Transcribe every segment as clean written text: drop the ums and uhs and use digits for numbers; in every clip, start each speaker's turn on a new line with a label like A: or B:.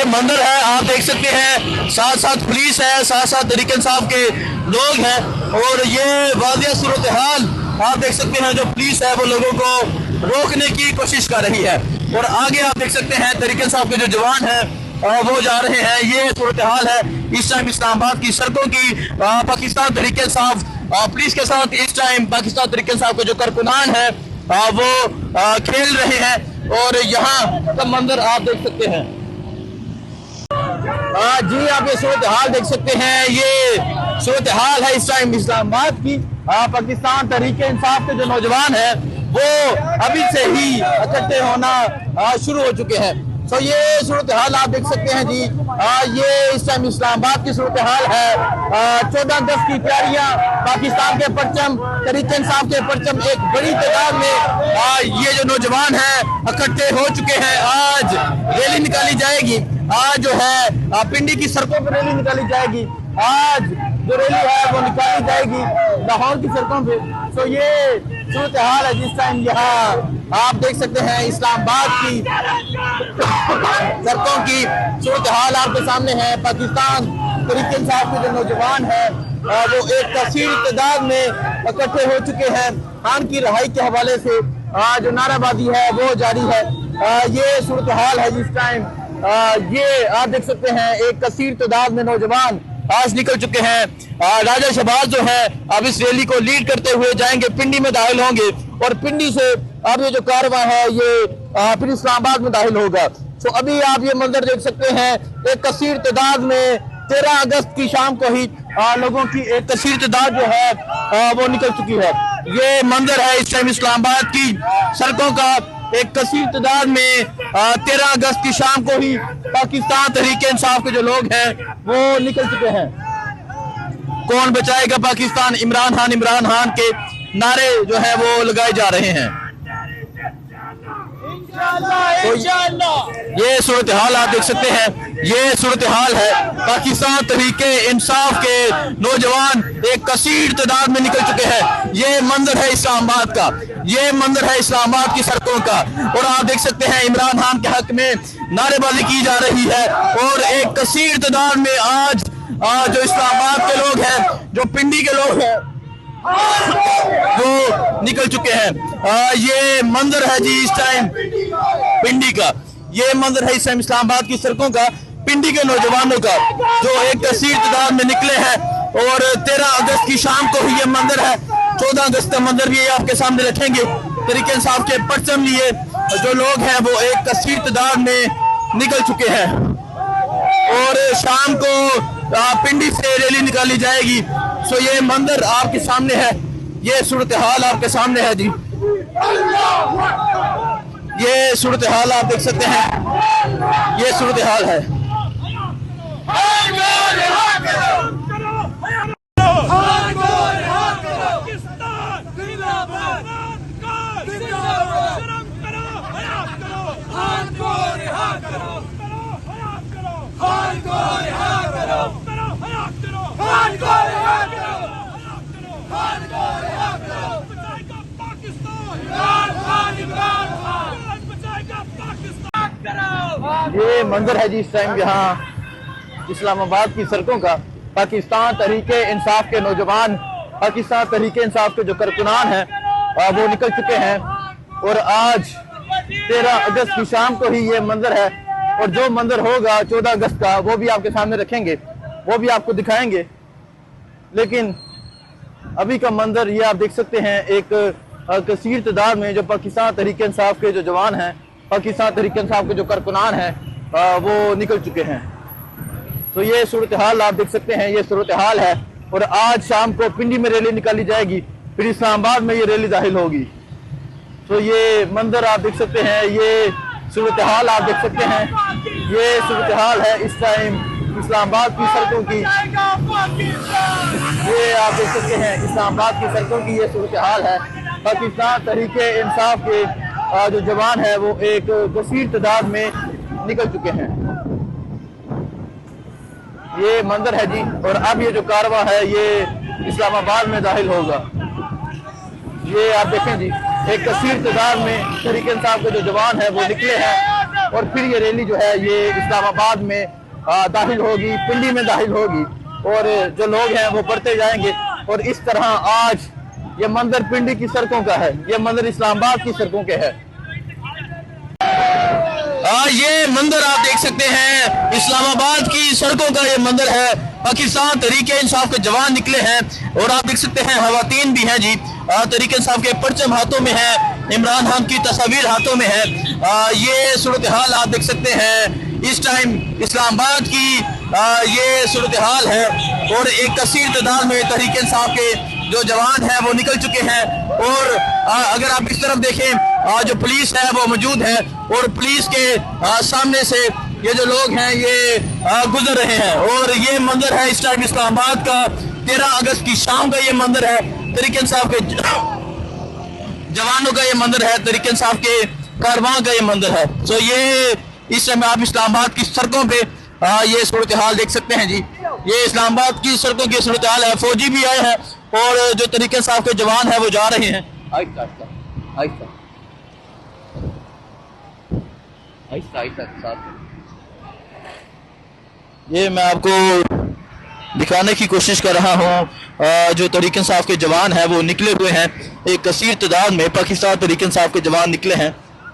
A: मंदिर है आप देख सकते हैं, साथ साथ पुलिस है, साथ साथ तहरीक इंसाफ के लोग हैं, और ये वादिया सूरत हाल आप देख सकते हैं। जो पुलिस है वो लोगों को रोकने की कोशिश कर रही है, और आगे आप देख सकते हैं तहरीक इंसाफ के जो जवान हैं वो जा रहे हैं। ये सूरत हाल है इस टाइम इस्लामाबाद की सड़कों की। पाकिस्तान तहरीक इंसाफ पुलिस के साथ इस टाइम पाकिस्तान तहरीक इंसाफ के जो कारकुनान है वो खेल रहे हैं, और यहाँ का मंदिर आप देख सकते हैं। जी आप ये सूरत हाल देख सकते हैं, ये सूरत हाल है इस टाइम इस्लामाबाद की। पाकिस्तान तहरीक इंसाफ के जो नौजवान हैं वो अभी से ही इकट्ठे होना शुरू हो चुके हैं। तो ये सूरत हाल आप देख सकते हैं जी। ये इस टाइम इस्लामाबाद की सूरत हाल है। 14 अगस्त की तैयारियां, पाकिस्तान के परचम, तहरीक इंसाफ के परचम एक बड़ी तादाद में ये जो नौजवान हैं इकट्ठे हो चुके हैं। आज रैली निकाली जाएगी, आज जो है पिंडी की सड़कों पर रैली निकाली जाएगी। आज जो रैली है वो निकाली जाएगी लाहौर की सड़कों पे। तो ये सूरत हाल है जिस टाइम यहाँ आप देख सकते हैं इस्लामाबाद की सड़कों की सूरत हाल आपके सामने है। पाकिस्तान तहरीक इंसाफ के जो नौजवान है वो एक कसीर तादाद में इकट्ठे हो चुके हैं। खान की रहाई के हवाले से जो नाराबाजी है वो जारी है। ये सूरत हाल है जिस टाइम ये आप देख सकते हैं एक कसीर तादाद में नौजवान आज निकल चुके हैं। राजा शहबाज जो है अब इस रैली को लीड करते हुए जाएंगे, पिंडी में दाखिल होंगे, और पिंडी से अब ये जो कारवां है ये फिर इस्लामाबाद में दाखिल होगा। तो अभी आप ये मंजर देख सकते हैं, एक कसीर तादाद में 13 अगस्त की शाम को ही लोगों की एक कसीर तादाद जो है वो निकल चुकी है। ये मंजर है इस टाइम इस्लामाबाद की सड़कों का। एक कसीर तादाद में 13 अगस्त की शाम को ही पाकिस्तान तहरीक इंसाफ के जो लोग हैं वो निकल चुके हैं। कौन बचाएगा पाकिस्तान, इमरान खान के नारे जो है वो लगाए जा रहे हैं। तो ये सूरत हाल आप देख सकते हैं, ये सूरत हाल है पाकिस्तान तहरीक इंसाफ के नौजवान एक कसीर तादाद में निकल चुके हैं। ये मंजर है इस्लामाबाद का, ये मंजर है इस्लामाबाद की सड़कों का, और आप देख सकते हैं इमरान खान के हक में नारेबाजी की जा रही है, और एक कसीर तादाद में आज जो इस्लामाबाद के लोग हैं, जो पिंडी के लोग हैं वो निकल चुके हैं। ये मंजर है जी इस टाइम पिंडी का, ये मंजर है इस टाइम इस्लामाबाद की सड़कों का, पिंडी के नौजवानों का जो एक कसीर तादाद में निकले हैं। और 13 अगस्त की शाम को ही ये मंजर है। 14 अगस्त का मंजर भी आपके सामने रखेंगे। तहरीक इंसाफ के परचम लिए जो लोग हैं वो एक कसीर तादाद में निकल चुके हैं, और शाम को पिंडी से रैली निकाली जाएगी। सो ये मंजर आपके सामने है, ये सूरत हाल आपके सामने है जी। ये सूरत हाल आप देख सकते हैं, ये सूरत हाल है। ये मंजर है जी इस टाइम यहाँ इस्लामाबाद की सड़कों का। पाकिस्तान तहरीक इंसाफ के नौजवान, पाकिस्तान तहरीक इंसाफ के जो कारकुनान हैं वो निकल चुके हैं, और आज 13 अगस्त की शाम को ही ये मंजर है। और जो मंजर होगा 14 अगस्त का वो भी आपके सामने रखेंगे, वो भी आपको दिखाएंगे। लेकिन अभी का मंजर ये आप देख सकते हैं, एक कसीर तादाद में जो पाकिस्तान तहरीक इंसाफ के जो जवान हैं, पाकिस्तान तहरीक इंसाफ के जो कारकुनान हैं वो निकल चुके हैं। तो ये सूरत हाल आप देख सकते हैं, ये सूरत हाल है। और आज शाम को पिंडी में रैली निकाली जाएगी, फिर इस्लामाबाद में ये रैली दाखिल होगी। तो ये मंजर आप देख सकते हैं, ये सूरत हाल आप देख सकते हैं, ये सूरत हाल है इस टाइम इस्लामाबाद की सड़कों की। ये आप देख सकते हैं इस्लामाबाद की सड़कों की ये सूरत हाल है। पाकिस्तान तहरीक इंसाफ के जो जवान है वो एक कसीर तादाद में निकल चुके हैं। ये मंजर है जी, और अब ये जो कारवां है ये इस्लामाबाद में दाखिल होगा। ये आप देखें जी, एक कसीर तादाद में तहरीक इंसाफ के जो जवान है वो निकले हैं, और फिर ये रैली जो है ये इस्लामाबाद में दाखिल होगी, पिंडी में दाखिल होगी और जो लोग हैं वो बढ़ते जाएंगे। और इस तरह आज ये मंजर पिंडी की सड़कों का है, ये मंजर इस्लामाबाद की सड़कों के है। ये मंजर आप देख सकते हैं इस्लामाबाद की सड़कों का ये मंजर है। पाकिस्तान तहरीके इंसाफ के जवान निकले हैं और आप देख सकते हैं खवातीन भी हैं जी। तहरीके इंसाफ के परचम हाथों में है, इमरान खान की तस्वीर हाथों में है। ये सूरत हाल आप देख सकते हैं इस टाइम इस्लामाबाद की ये सूरत हाल है और एक कसीर तादाद में तहरीके इंसाफ के जो जवान हैं वो निकल चुके हैं। और अगर आप इस तरफ देखें जो पुलिस है वो मौजूद है और पुलिस के सामने से ये जो लोग हैं ये गुजर रहे हैं। और ये मंजर है इस टाइम इस्लामाबाद का 13 अगस्त की शाम का ये मंजर है, तहरीके इंसाफ के जवानों का ये मंजर है, तहरीके इंसाफ के कारवां का ये मंजर है। तो ये इस समय आप इस्लामाबाद की सड़कों पे ये सूरत हाल देख सकते हैं जी। ये इस्लामाबाद की सड़कों की सूरत हाल है। फौजी भी आए हैं और जो तहरीके इंसाफ के जवान हैं वो जा रहे हैं। आहिस्ता आहिस्ता आहिस्ता आहिस्ता आहिस्ता साथ। ये मैं आपको दिखाने की कोशिश कर रहा हूँ जो तहरीके इंसाफ के जवान हैं वो निकले हुए हैं। एक कसीर तादाद में पाकिस्तान तहरीके इंसाफ के जवान निकले हैं,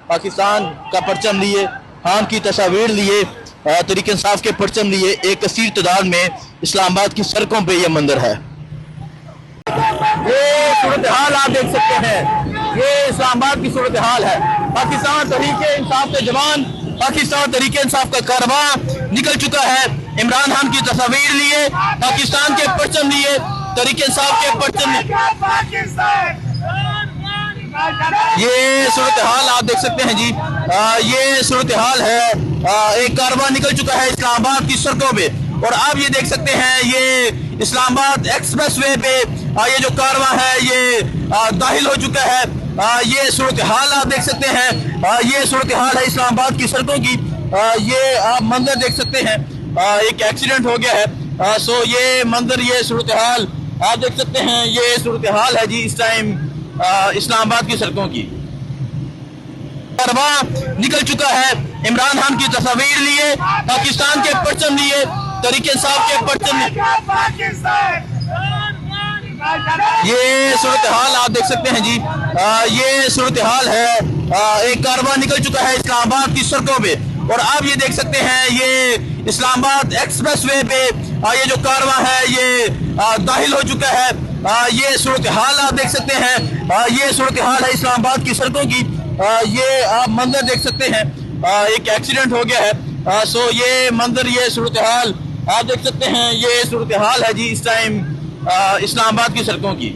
A: पाकिस्तान का परचम लिए, खान की तस्वीर लिए, तहरीके इंसाफ के परचम लिए एक कसीर तादाद में इस्लामाबाद की सड़कों पे ये मंजर है। ये सूरत हाल आप देख सकते हैं, ये इस्लामाबाद की सूरत हाल है। पाकिस्तान तहरीके इंसाफ के जवान, पाकिस्तान तहरीके इंसाफ का कारवां निकल चुका है। इमरान खान की तस्वीर लिए, पाकिस्तान के परचम लिए, तहरीके इंसाफ के परचम लिए। ये सूरत हाल आप देख सकते हैं जी। ये सूरत हाल है, एक कारवां निकल चुका है इस्लामाबाद की सड़कों पे। और आप ये देख सकते हैं ये इस्लामाबाद एक्सप्रेस वे पे ये जो कारवां है ये दाखिल हो चुका है। ये सूरत हाल आप देख सकते हैं, ये सूरत हाल है इस्लामाबाद की सड़कों की। ये आप मंजर देख सकते हैं, एक एक्सीडेंट हो गया है। सो ये मंजर, ये सूरत हाल आप देख सकते हैं, ये सूरत हाल है जी इस टाइम इस्लामाबाद की सड़कों की। कारवां निकल चुका है, इमरान खान की तस्वीर लिए, पाकिस्तान के परचम लिए, तहरीके इंसाफ के परचम लिए। ये सूरत हाल आप देख सकते हैं जी। ये सूरत हाल है, एक कारवां निकल चुका है इस्लामाबाद की सड़कों पे। और आप ये देख सकते हैं ये इस्लामाबाद एक्सप्रेस वे पे ये जो कारवां है ये दाखिल हो चुका है। ये सूरत हाल आप देख सकते हैं, ये सूरत हाल है इस्लामाबाद की सड़कों की। ये आप मंजर देख सकते हैं, एक एक्सीडेंट हो गया है। सो ये मंजर, ये सूरत हाल आप देख सकते हैं, ये सूरत हाल है जी इस टाइम इस्लामाबाद की सड़कों की।